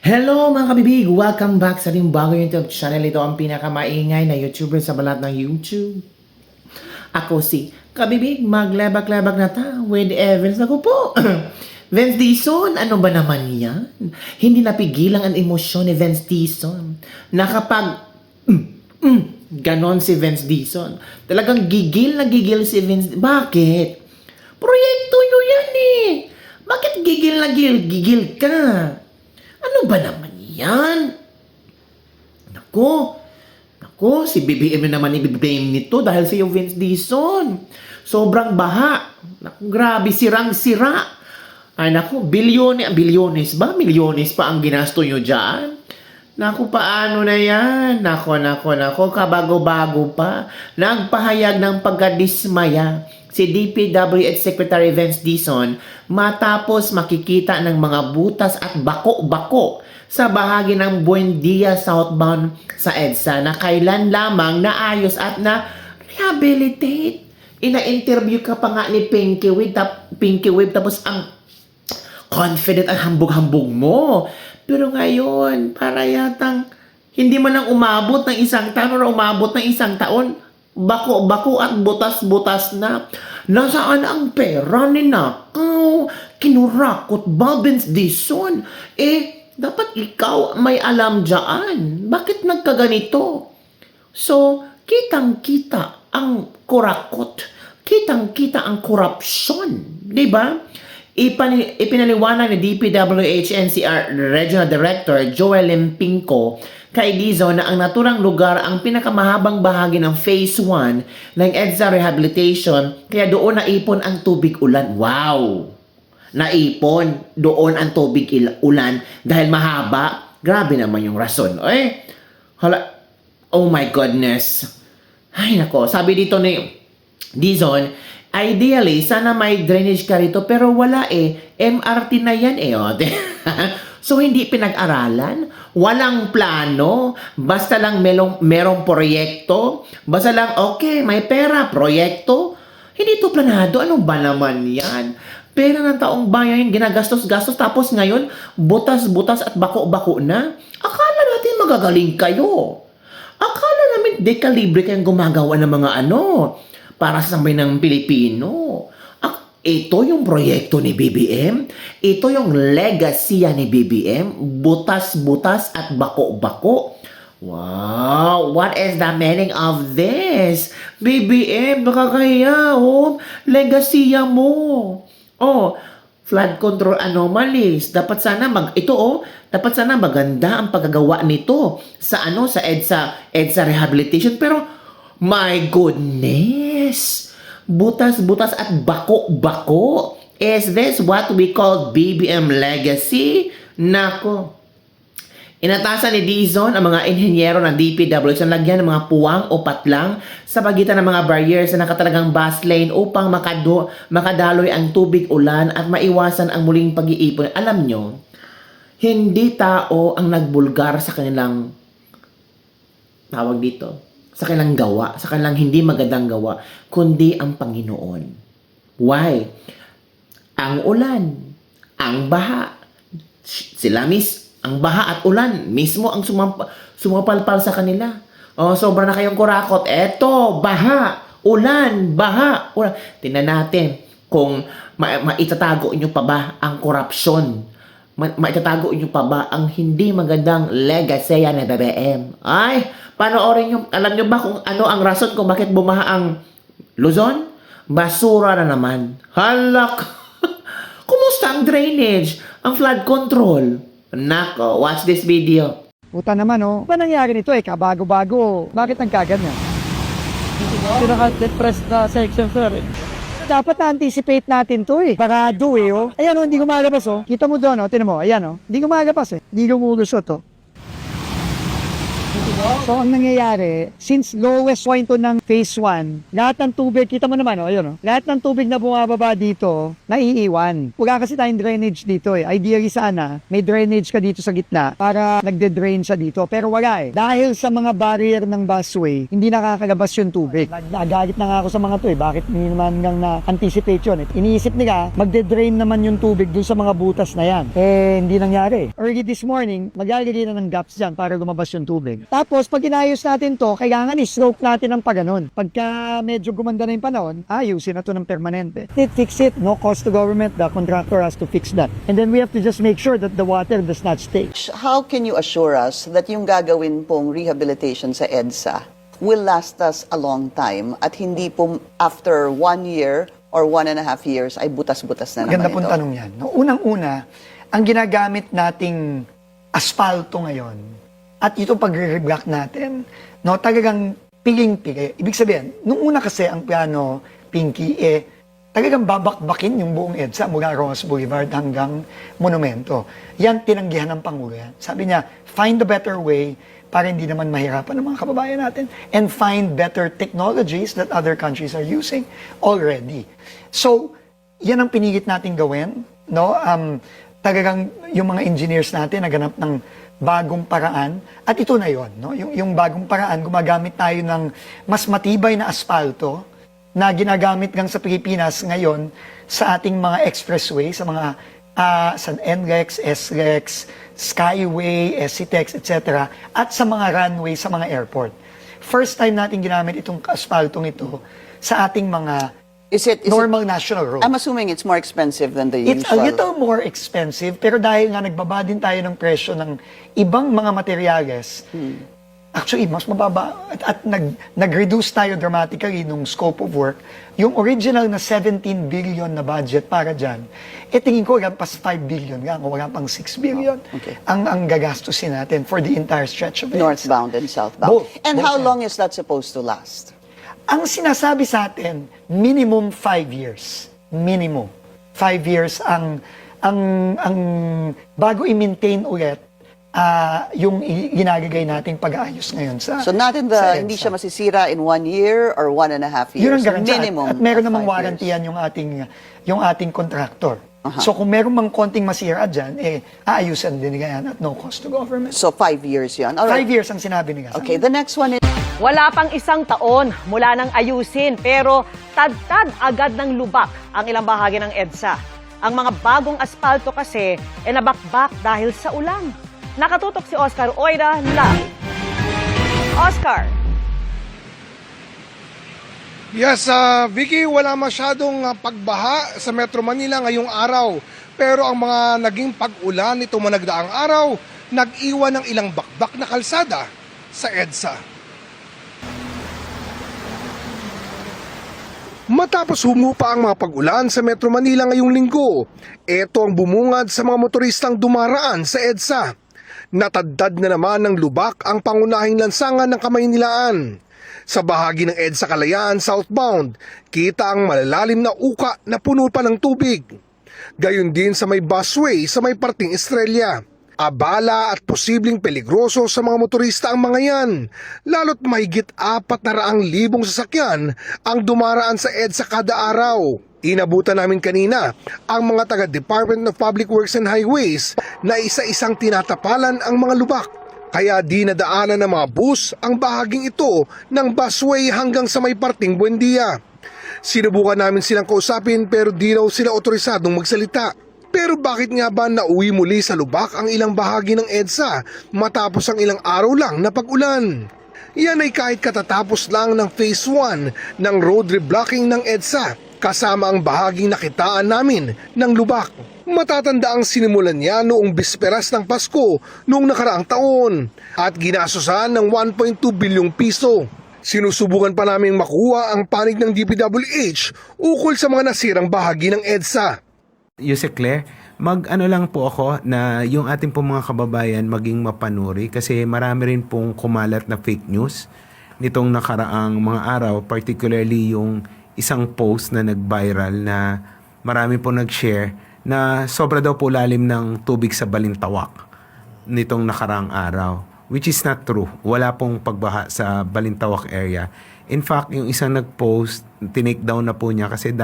Hello mga kabibig! Welcome back sa ating bagong YouTube channel. Ito ang pinakamaingay na YouTuber sa balat ng YouTube. Ako si Kabibig, maglebak-lebak na ta with Evans. Ako po! Vince Dizon, ano ba naman yan? Hindi napigilang ang emosyon ni Vince Dizon na kapag ganon si Vince Dizon. Talagang gigil na gigil si Vince. Bakit? Proyekto nyo yan eh! Bakit gigil na gigil ka? Ano ba naman yan? Naku, si BBM na naman i-blame nito dahil sa yung Vince Dizon. Sobrang baha. Naku, grabe, sirang-sira. Ay naku, bilyones ba? Milyones pa ang ginasto nyo dyan? Naku, paano na yan? Naku, kabago-bago pa. Nagpahayag ng pagkadismaya si DPWH Secretary Vince Dizon matapos makikita ng mga butas at bako-bako sa bahagi ng Buendia southbound sa EDSA na kailan lamang naayos at na-rehabilitate. Ina-interview ka pa nga ni Pinky Wave tapos ang confident ang hambog-hambog mo. Pero ngayon, para yatang hindi man lang umabot ng isang taon o umabot ng isang taon, bako-bako at butas-butas na. Nasaan ang pera ni Nakaw? Kinurakot ba, Vince Dizon? Dapat ikaw may alam dyan. Bakit nagkaganito? So, kitang-kita ang kurakot. Kitang-kita ang korupsyon. Diba? Ipinaliwanag ni DPWH NCR Regional Director Joel Limpinco kay Dizon na ang naturang lugar ang pinakamahabang bahagi ng Phase 1 ng EDSA Rehabilitation kaya doon naipon ang tubig ulan. Wow! Naipon doon ang tubig ulan dahil mahaba. Grabe naman yung rason. Oh my goodness. Ay nako, sabi dito ni Dizon, ideally, sana may drainage ka rito, pero wala MRT na yan So, hindi pinag-aralan, walang plano, basta lang merong proyekto, basta lang, okay, may pera, proyekto. Hindi ito planado, ano ba naman yan? Pera ng taong bayan, ginagastos-gastos, tapos ngayon, butas-butas at bako-bako na. Akala natin magagaling kayo. Akala namin dekalibre kayong gumagawa ng mga para sa sambayan ng Pilipino. Ito yung proyekto ni BBM. Ito yung legacy ni BBM. Butas-butas at bako-bako. Wow! What is the meaning of this? BBM, nakakahiya, legacy mo. Flood control anomalies. Dapat sana maganda ang paggagawa nito sa EDSA rehabilitation, pero my goodness! Butas-butas at bako-bako. Is this what we call BBM legacy? Nako. Inatasan ni Dizon ang mga inhenyero ng DPWH na lagyan ng mga puwang o patlang sa pagitan ng mga barriers na nakatalagang bus lane upang makadaloy ang tubig ulan at maiwasan ang muling pag-iipon. Alam nyo, hindi tao ang nagbulgar sa kanilang tawag dito, sa kanilang gawa, sa kanilang hindi magandang gawa, kundi ang Panginoon. Why? Ang ulan, ang baha, ang baha at ulan, mismo ang sumapalpal sa kanila. Sobra na kayong kurakot. Eto, baha, ulan, baha, ulan. Tingnan natin kung maitatago nyo pa ba ang korupsyon. Maitatago nyo pa ba ang hindi magandang legacy ni BBM? Panoorin nyo. Alam nyo ba kung ano ang rason kung bakit bumaha ang Luzon? Basura na naman. Halak! Kumusta ang drainage? Ang flood control? Nako, watch this video. Puta naman Ba nangyari nito kabago-bago? Bakit nagkaganyan? Pinaka-depressed na section sir Dapat na-anticipate natin to Parado Ayan hindi gumagabas Kita mo doon tinan mo, ayan hindi gumagabas hindi lumulusot So ang nangyayari, since lowest point to ng phase 1, lahat ng tubig, kita mo naman, ayun, lahat ng tubig na bumababa dito, naiiwan. Wala kasi tayong drainage dito eh. Ideally sana, may drainage ka dito sa gitna para nagde-drain siya dito. Pero wala eh. Dahil sa mga barrier ng busway, hindi nakakalabas yung tubig. Nagalit na nga ako sa mga to eh. Bakit hindi naman lang na-anticipate yun eh. Iniisip nila, magde-drain naman yung tubig dun sa mga butas na yan. Eh, hindi nangyari. Early this morning, maglalagay na ng gaps dyan para lumabas yung tubig. Tapos, pag inayos natin to, kailangan i-stroke natin ng paganon. Pagka medyo gumanda na yung panahon, ayusin na to ng permanente. Fix it, no cost to government, the contractor has to fix that. And then we have to just make sure that the water does not stay. How can you assure us that yung gagawin pong rehabilitation sa EDSA will last us a long time at hindi po after 1 year or 1.5 years ay butas-butas na Maganda naman pong ito? tanong yan. No, unang-una, ang ginagamit nating asfalto ngayon at ito pagre-reblock natin, no, talagang piling-pili. Ibig sabihin, nung una kasi ang plano, Pinky, talagang babakbakin yung buong EDSA mula Ross Boulevard hanggang Monumento. Yan tinanggihan ng Pangulo yan. Sabi niya, find a better way para hindi naman mahirapan ng mga kababayan natin and find better technologies that other countries are using already. So, yan ang pinilit natin gawin, no? Talagang yung mga engineers natin naganap ng bagong paraan at ito na yon, no? Yung bagong paraan, gumagamit tayo ng mas matibay na asfalto na ginagamit lang sa Pilipinas ngayon sa ating mga expressway, sa mga sa NLEX, SLEX, Skyway, SCTEX, etc. at sa mga runway sa mga airport. First time natin ginamit itong asphaltong ito sa ating mga Is it normal national roads. I'm assuming it's more expensive than the It's a usual. little more expensive, pero dahil nga nagbaba din tayo ng presyo ng ibang mga materyales, actually, mas mababa at nag-reduce tayo dramatically nung scope of work. Yung original na 17 billion na budget para dyan, tingin ko lampas 5 billion lang, o wala pang 6 billion Okay. ang gagastusin natin for the entire stretch of it. Northbound and southbound. Both. And Both how yan. long is that supposed to last? Ang sinasabi sa atin, minimum 5 years. Minimum. 5 years ang bago i-maintain ulit yung ginagagay nating pag-aayos ngayon sa So not in sa the, hindi EDSA. siya masisira in 1 year or 1.5 years. Yun ang garantiya. Minimum. At meron of namang 5 warranty years. yan yung ating contractor. So kung meron mang konting masira dyan, aayusan din nila yan at no cost to government. So 5 years yun. All 5 right. years ang sinabi nila. Okay, the next one is Wala pang isang taon mula nang ayusin pero tad-tad agad ng lubak ang ilang bahagi ng EDSA. Ang mga bagong aspalto kasi nabakbak dahil sa ulan. Nakatutok si Oscar Oida live. Oscar. Yes, Vicky, wala masyadong pagbaha sa Metro Manila ngayong araw. Pero ang mga naging pag-ulan nito managdaang araw, nag-iwan ng ilang bakbak na kalsada sa EDSA. Matapos humupa ang mga pag-ulan sa Metro Manila ngayong linggo, ito ang bumungad sa mga motoristang dumaraan sa EDSA. Natadtad na naman ng lubak ang pangunahing lansangan ng Kamaynilaan. Sa bahagi ng EDSA Kalayaan southbound, kita ang malalalim na uka na puno pa ng tubig. Gayon din sa may busway sa may parting Estrella. Abala at posibleng peligroso sa mga motorista ang mga yan, lalo't mahigit 400,000 sasakyan ang dumaraan sa EDSA kada araw. Inabutan namin kanina ang mga taga Department of Public Works and Highways na isa-isang tinatapalan ang mga lubak. Kaya di nadaanan ng mga bus ang bahaging ito ng busway hanggang sa may parting Buendia. Sinubukan namin silang kausapin pero di raw sila otorisadong magsalita. Pero bakit nga ba nauwi muli sa lubak ang ilang bahagi ng EDSA matapos ang ilang araw lang na pag-ulan? Yan ay kahit katatapos lang ng Phase 1 ng road reblocking ng EDSA kasama ang bahaging nakitaan namin ng lubak. Matatanda ang sinimulan niya noong bisperas ng Pasko noong nakaraang taon at ginasusan ng 1.2 bilyong piso. Sinusubukan pa naming makuha ang panig ng DPWH ukol sa mga nasirang bahagi ng EDSA. Yuse Claire, mag-ano lang po ako na yung ating pong mga kababayan maging mapanuri kasi marami rin pong kumalat na fake news nitong nakaraang mga araw, particularly yung isang post na nag-viral na marami pong nag-share na sobra daw po lalim ng tubig sa Balintawak nitong nakaraang araw. which is not true. Wala pong pagbaha sa Balintawak area. In fact, yung isang nag-post, tinake down na po niya kasi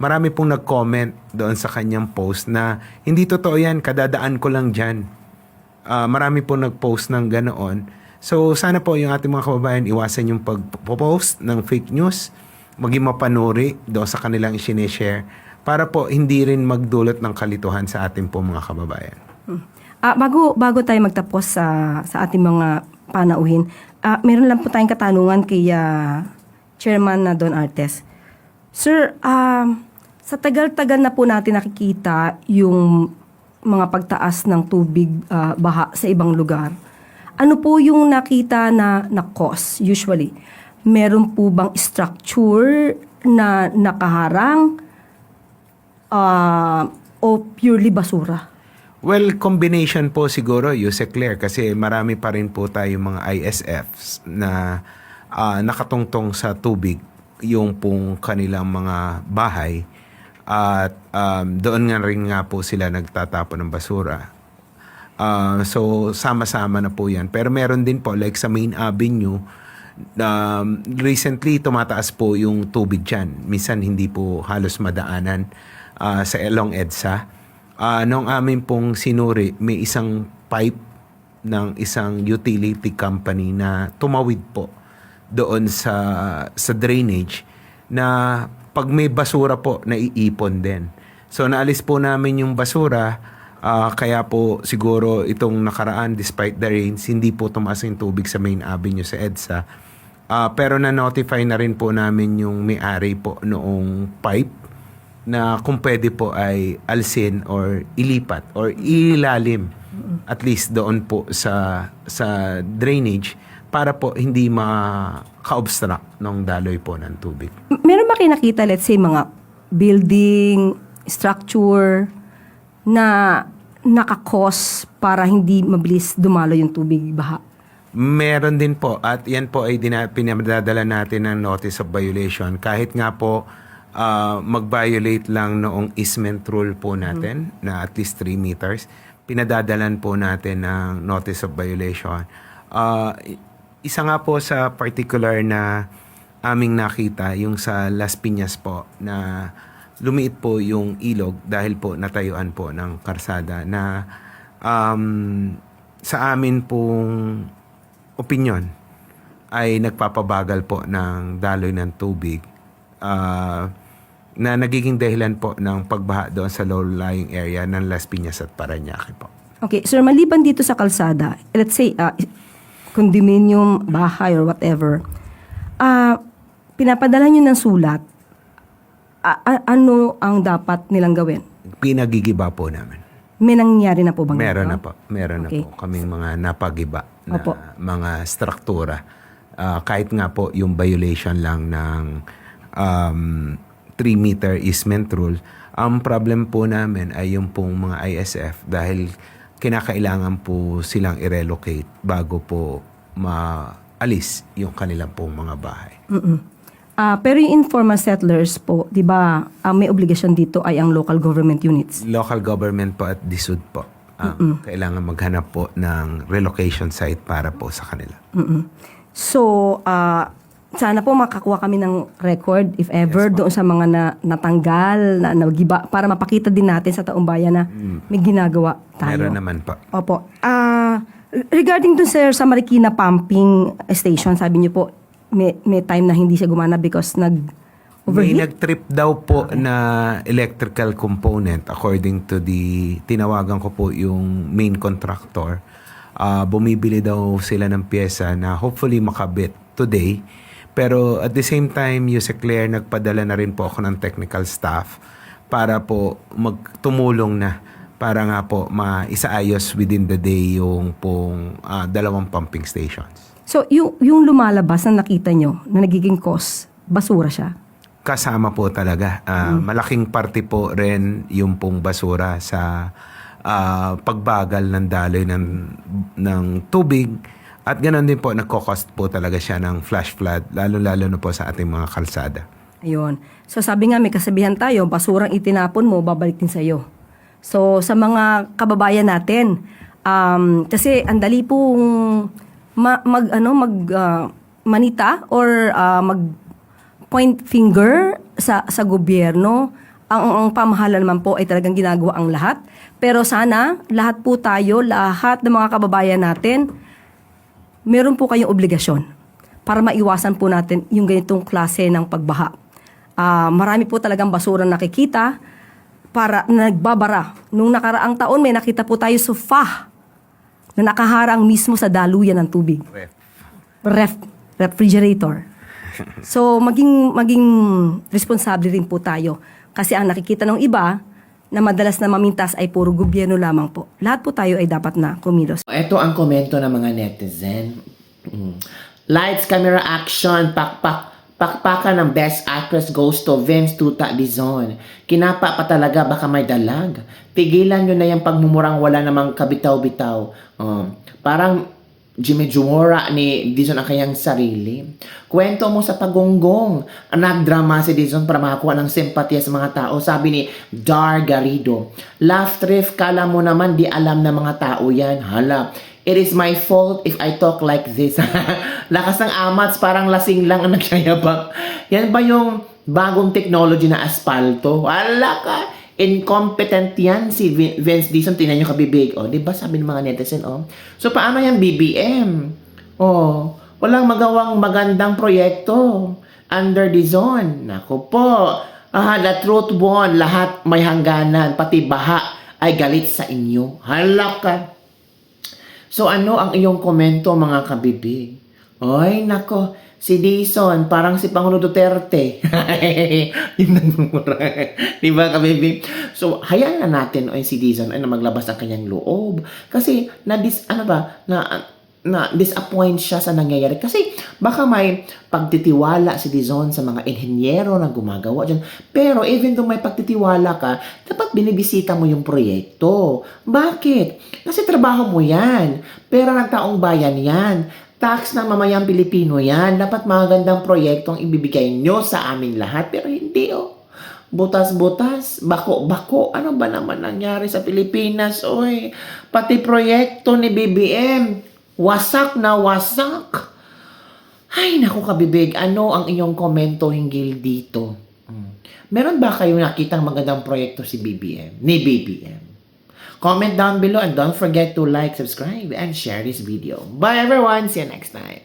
marami pong nag-comment doon sa kanyang post na hindi totoo yan, kadadaan ko lang dyan. Marami pong nag-post ng ganoon. So, sana po yung ating mga kababayan iwasan yung pag-post ng fake news, maging mapanuri doon sa kanilang sinishare para po hindi rin magdulot ng kalituhan sa ating po mga kababayan. Bago tayo magtapos sa ating mga panauhin, meron lang po tayong katanungan kay Chairman na Don Artes. Sir, sa tagal-tagal na po natin nakikita yung mga pagtaas ng tubig, baha sa ibang lugar. Ano po yung nakita na cause usually? Meron po bang structure na nakaharang o purely basura? Well, combination po siguro, Yusek Claire, kasi marami pa rin po tayong mga ISFs na nakatungtong sa tubig yung pong kanilang mga bahay at doon nga rin nga po sila nagtatapon ng basura. So, sama-sama na po yan. Pero meron din po, like sa Main Avenue, recently tumataas po yung tubig dyan. Minsan hindi po halos madaanan sa Elong EDSA. Nung amin pong sinuri, may isang pipe ng isang utility company na tumawid po doon sa drainage na pag may basura po, naiipon din. So naalis po namin yung basura, kaya po siguro itong nakaraan despite the rains, hindi po tumaas yung tubig sa Main Avenue sa EDSA. Pero na-notify na rin po namin yung may-ari po noong pipe na kung pwede po ay alsin or ilipat or ilalim at least doon po sa drainage para po hindi maka-obstruct ng daloy po ng tubig. Meron ba kayo nakita, let's say, mga building, structure na nakakos para hindi mabilis dumalo yung tubig baha? Meron din po at yan po ay pinadadala natin ng notice of violation kahit nga po mag-violate lang noong easement rule po natin na at least 3 meters. Pinadadalan po natin ng notice of violation. Isa nga po sa particular na aming nakita, yung sa Las Piñas po, na lumiit po yung ilog dahil po natayuan po ng karsada na sa amin pong opinyon ay nagpapabagal po ng daloy ng tubig na nagiging dahilan po ng pagbaha doon sa low-lying area ng Las Piñas at Parañaque po. Okay, sir, maliban dito sa kalsada, let's say, condominium, bahay, or whatever, pinapadala nyo ng sulat, ano ang dapat nilang gawin? Pinagigiba po namin. May nangyari na po bang Meron ganito? na po. Meron Okay. na po kaming mga napagiba na Opo. mga struktura. Kahit nga po yung violation lang ng 3-meter easement rule, ang problem po namin ay yung pong mga ISF dahil kinakailangan po silang i-relocate bago po maalis yung kanilang pong mga bahay. Pero yung informal settlers po, di ba, may obligasyon dito ay ang local government units. Local government po at DSUD po. Kailangan maghanap po ng relocation site para po sa kanila. So, sana po makakuha kami ng record, if ever, doon sa mga natanggal, na nagiba, para mapakita din natin sa taong bayan na may ginagawa tayo. Meron naman po. Opo. Regarding dun, sir, sa Marikina Pumping Station, sabi niyo po, may time na hindi siya gumana because May nag-overheat? nag-trip daw po na electrical component according to tinawagan ko po yung main contractor. Bumibili daw sila ng pyesa na hopefully makabit today. Pero at the same time, Yusek Claire, nagpadala na rin po ako ng technical staff para po magtumulong na para nga po maisaayos within the day yung pong 2 pumping stations. So, yung lumalabas na nakita nyo, na nagiging cause, basura siya? Kasama po talaga. Malaking parte po rin yung pong basura sa pagbagal ng daloy ng tubig. At ganoon din po, nagko-cost po talaga siya ng flash flood, lalo-lalo na po sa ating mga kalsada. Ayun. So, sabi nga, may kasabihan tayo, basurang itinapon mo, babalik din sa'yo. So, sa mga kababayan natin, kasi ang dali pong manita or mag point finger sa gobyerno. Ang pamahalaan naman po ay talagang ginagawa ang lahat. Pero sana, lahat po tayo, lahat ng mga kababayan natin, meron po kayong obligasyon para maiwasan po natin yung ganitong klase ng pagbaha. Marami po talagang basura nakikita para nagbabara. Nung nakaraang taon, may nakita po tayo sofa na nakaharang mismo sa daluyan ng tubig. Refrigerator. So, maging responsable rin po tayo. Kasi ang nakikita ng iba na madalas na mamintas ay puro gobyerno lamang po. Lahat po tayo ay dapat na kumilos. Ito ang komento ng mga netizen. Lights, camera, action, pakpakan ng Best Actress goes to Vince Tuta Dizon. Kinapa pa talaga, baka may dalag. Tigilan nyo na yung pagmumurang wala namang kabitaw-bitaw. Parang Jimmy Jumora ni Dizon ang kanyang sarili. Kwento mo sa pagunggong. Nagdrama si Dizon para makakuha ng simpatya sa mga tao. Sabi ni Dar Garrido, laugh thrift, kala mo naman di alam ng mga tao yan. Hala, it is my fault if I talk like this. Lakas ng amats, parang lasing lang ang nagyayabang. Yan ba yung bagong technology na aspalto? Wala ka. Incompetent yan si Vince Dizon. Tingnan nyo kabibig. O, diba sabi ng mga netizen, o. So, paano yan BBM? O, walang magawang magandang proyekto under Dizon. Naku po. The truth won. Lahat may hangganan. Pati baha ay galit sa inyo. Halaka. So, ano ang iyong komento, mga kabibig? Oy, nako. Si Dizon, parang si Pangulo Duterte. Yung nagmumura. Diba, kabibig? So, hayaan na natin si Dizon ay na maglabas ng kanyang loob. Kasi, na-disappoint siya sa nangyayari. Kasi, baka may pagtitiwala si Dizon sa mga inhenyero na gumagawa dyan. Pero, even though may pagtitiwala ka, dapat binibisita mo yung proyekto. Bakit? Kasi trabaho mo yan. Pera ng taong bayan yan. Tax ng mamayang Pilipino yan. Dapat magandang proyekto ang ibibigay nyo sa amin lahat. Pero hindi, butas-butas, bako-bako. Ano ba naman nangyari sa Pilipinas? Oy, pati proyekto ni BBM, wasak na wasak. Ay, naku kabibig, ano ang inyong komento hinggil dito? Meron ba kayong nakitang magandang proyekto ni BBM? Comment down below and don't forget to like, subscribe, and share this video. Bye everyone! See you next time!